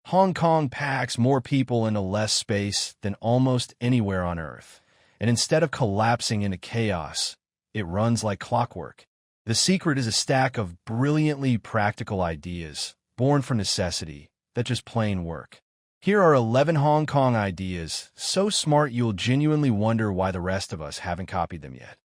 Hong Kong packs more people into less space than almost anywhere on Earth, and instead of collapsing into chaos, it runs like clockwork. The secret is a stack of brilliantly practical ideas, born from necessity, that just plain work. Here are 11 Hong Kong ideas, so smart you'll genuinely wonder why the rest of us haven't copied them yet.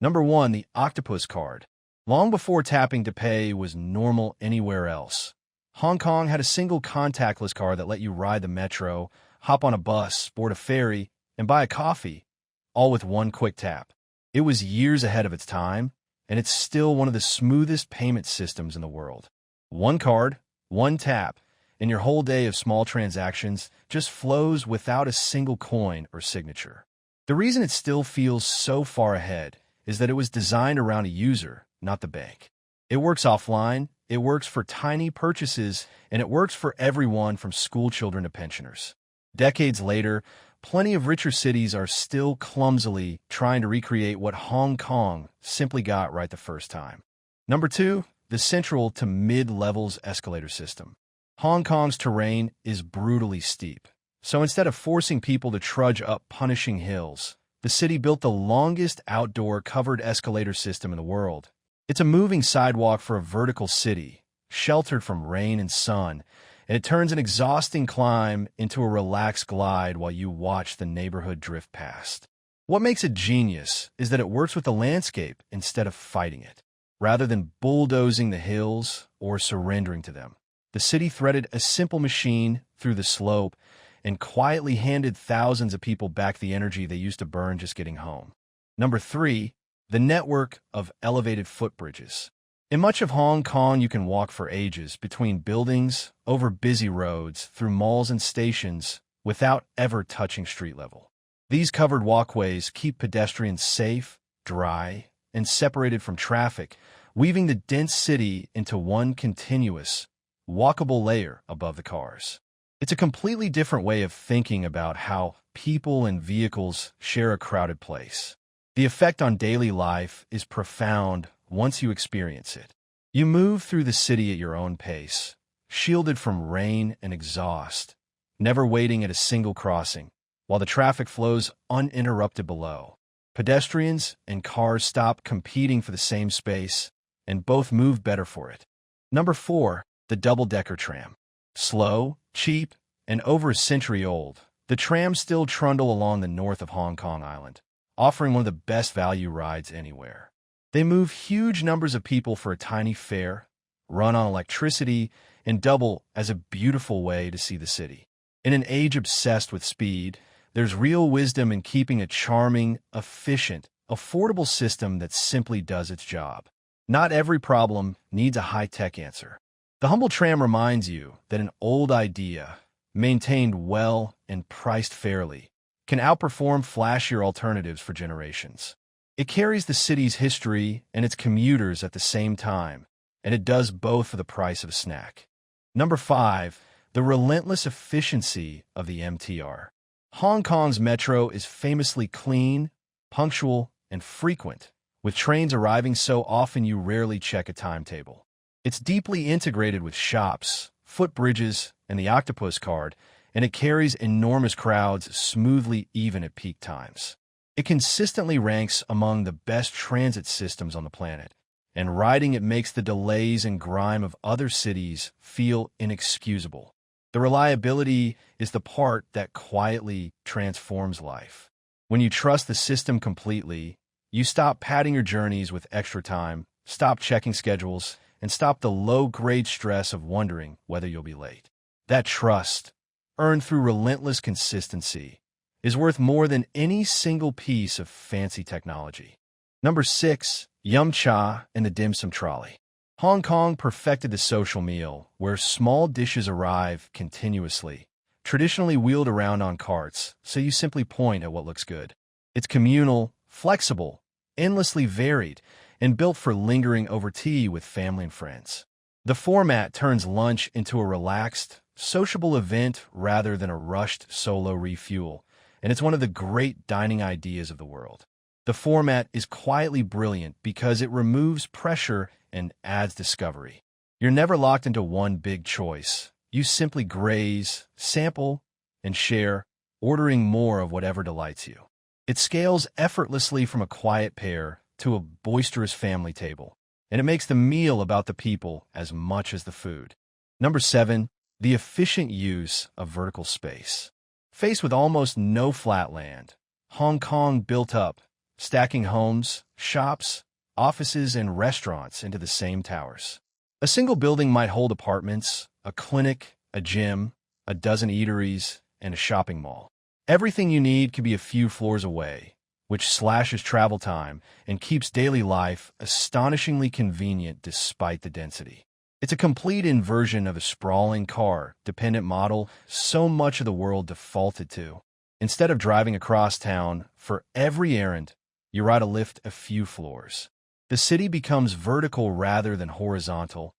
Number 1, the Octopus card. Long before tapping to pay was normal anywhere else, Hong Kong had a single contactless card that let you ride the metro, hop on a bus, board a ferry, and buy a coffee, all with one quick tap. It was years ahead of its time, and it's still one of the smoothest payment systems in the world. One card, one tap, and your whole day of small transactions just flows without a single coin or signature. The reason it still feels so far ahead is that it was designed around a user, not the bank. It works offline, it works for tiny purchases, and it works for everyone from schoolchildren to pensioners. Decades later, plenty of richer cities are still clumsily trying to recreate what Hong Kong simply got right the first time. Number 2, the central to mid-levels escalator system. Hong Kong's terrain is brutally steep, so instead of forcing people to trudge up punishing hills, the city built the longest outdoor covered escalator system in the world. It's a moving sidewalk for a vertical city, sheltered from rain and sun, and it turns an exhausting climb into a relaxed glide while you watch the neighborhood drift past. What makes it genius is that it works with the landscape instead of fighting it. Rather than bulldozing the hills or surrendering to them, the city threaded a simple machine through the slope and quietly handed thousands of people back the energy they used to burn just getting home. Number 3, the network of elevated footbridges. In much of Hong Kong, you can walk for ages between buildings, over busy roads, through malls and stations, without ever touching street level. These covered walkways keep pedestrians safe, dry, and separated from traffic, weaving the dense city into one continuous, walkable layer above the cars. It's a completely different way of thinking about how people and vehicles share a crowded place. The effect on daily life is profound once you experience it. You move through the city at your own pace, shielded from rain and exhaust, never waiting at a single crossing, while the traffic flows uninterrupted below. Pedestrians and cars stop competing for the same space, and both move better for it. Number 4, the double-decker tram. Slow, cheap, and over a century old, the trams still trundle along the north of Hong Kong Island, offering one of the best value rides anywhere. They move huge numbers of people for a tiny fare, run on electricity, and double as a beautiful way to see the city. In an age obsessed with speed, there's real wisdom in keeping a charming, efficient, affordable system that simply does its job. Not every problem needs a high-tech answer. The humble tram reminds you that an old idea, maintained well and priced fairly, can outperform flashier alternatives for generations. It carries the city's history and its commuters at the same time, and it does both for the price of a snack. Number 5, the relentless efficiency of the MTR. Hong Kong's metro is famously clean, punctual, and frequent, with trains arriving so often you rarely check a timetable. It's deeply integrated with shops, footbridges, and the Octopus card, and it carries enormous crowds smoothly even at peak times. It consistently ranks among the best transit systems on the planet, and riding it makes the delays and grime of other cities feel inexcusable. The reliability is the part that quietly transforms life. When you trust the system completely, you stop padding your journeys with extra time, stop checking schedules, and stop the low-grade stress of wondering whether you'll be late. That trust, earned through relentless consistency, is worth more than any single piece of fancy technology. Number 6, Yum Cha and the dim sum trolley. Hong Kong perfected the social meal, where small dishes arrive continuously, traditionally wheeled around on carts, so you simply point at what looks good. It's communal, flexible, endlessly varied, and built for lingering over tea with family and friends. The format turns lunch into a relaxed, sociable event rather than a rushed solo refuel, and it's one of the great dining ideas of the world. The format is quietly brilliant because it removes pressure and adds discovery. You're never locked into one big choice. You simply graze, sample, and share, ordering more of whatever delights you. It scales effortlessly from a quiet pair to a boisterous family table, and it makes the meal about the people as much as the food. Number 7, the efficient use of vertical space. Faced with almost no flat land, Hong Kong built up, stacking homes, shops, offices, and restaurants into the same towers. A single building might hold apartments, a clinic, a gym, a dozen eateries, and a shopping mall. Everything you need can be a few floors away, which slashes travel time and keeps daily life astonishingly convenient despite the density. It's a complete inversion of a sprawling car-dependent model so much of the world defaulted to. Instead of driving across town for every errand, you ride a lift a few floors. The city becomes vertical rather than horizontal.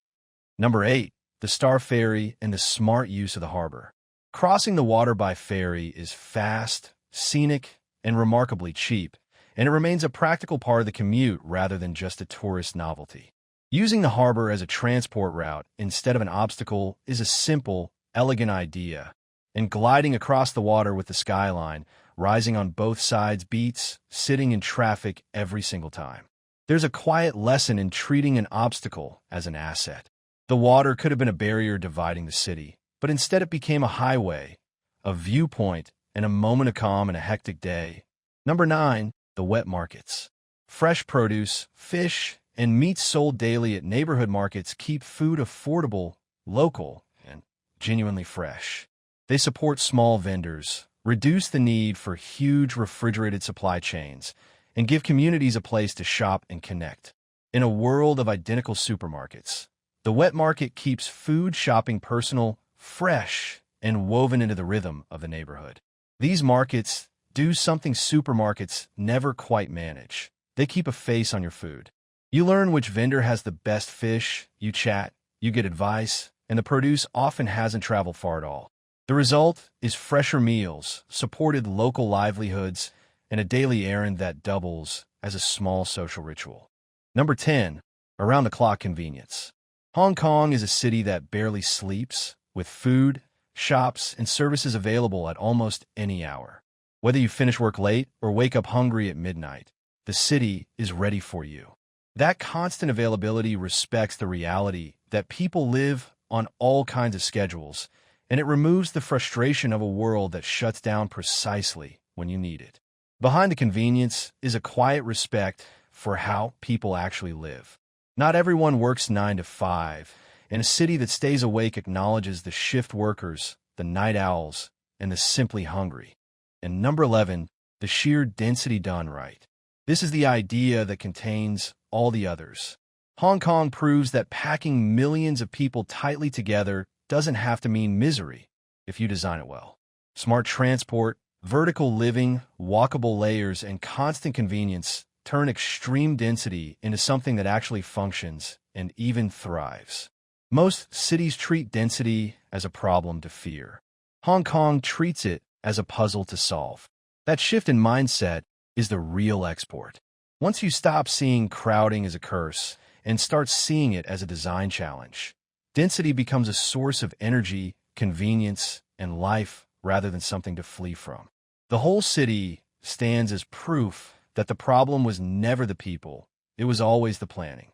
Number 8, the Star Ferry and the smart use of the harbor. Crossing the water by ferry is fast, scenic, and remarkably cheap, and it remains a practical part of the commute rather than just a tourist novelty. Using the harbor as a transport route instead of an obstacle is a simple, elegant idea, and gliding across the water with the skyline, rising on both sides beats sitting in traffic every single time. There's a quiet lesson in treating an obstacle as an asset. The water could have been a barrier dividing the city, but instead it became a highway, a viewpoint, and a moment of calm in a hectic day. Number 9, the wet markets. Fresh produce, fish, and meat sold daily at neighborhood markets keep food affordable, local, and genuinely fresh. They support small vendors, reduce the need for huge refrigerated supply chains, and give communities a place to shop and connect. In a world of identical supermarkets, the wet market keeps food shopping personal, fresh, and woven into the rhythm of the neighborhood. These markets do something supermarkets never quite manage. They keep a face on your food. You learn which vendor has the best fish, you chat, you get advice, and the produce often hasn't traveled far at all. The result is fresher meals, supported local livelihoods, and a daily errand that doubles as a small social ritual. Number 10, around-the-clock convenience. Hong Kong is a city that barely sleeps, with food, shops, and services available at almost any hour. Whether you finish work late or wake up hungry at midnight, the city is ready for you. That constant availability respects the reality that people live on all kinds of schedules, and it removes the frustration of a world that shuts down precisely when you need it. Behind the convenience is a quiet respect for how people actually live. Not everyone works 9 to 5, and a city that stays awake acknowledges the shift workers, the night owls, and the simply hungry. And number 11, the sheer density done right. This is the idea that contains all the others. Hong Kong proves that packing millions of people tightly together doesn't have to mean misery if you design it well. Smart transport, vertical living, walkable layers, and constant convenience turn extreme density into something that actually functions and even thrives. Most cities treat density as a problem to fear. Hong Kong treats it as a puzzle to solve. That shift in mindset is the real export. Once you stop seeing crowding as a curse and start seeing it as a design challenge, density becomes a source of energy, convenience, and life rather than something to flee from. The whole city stands as proof that the problem was never the people, it was always the planning.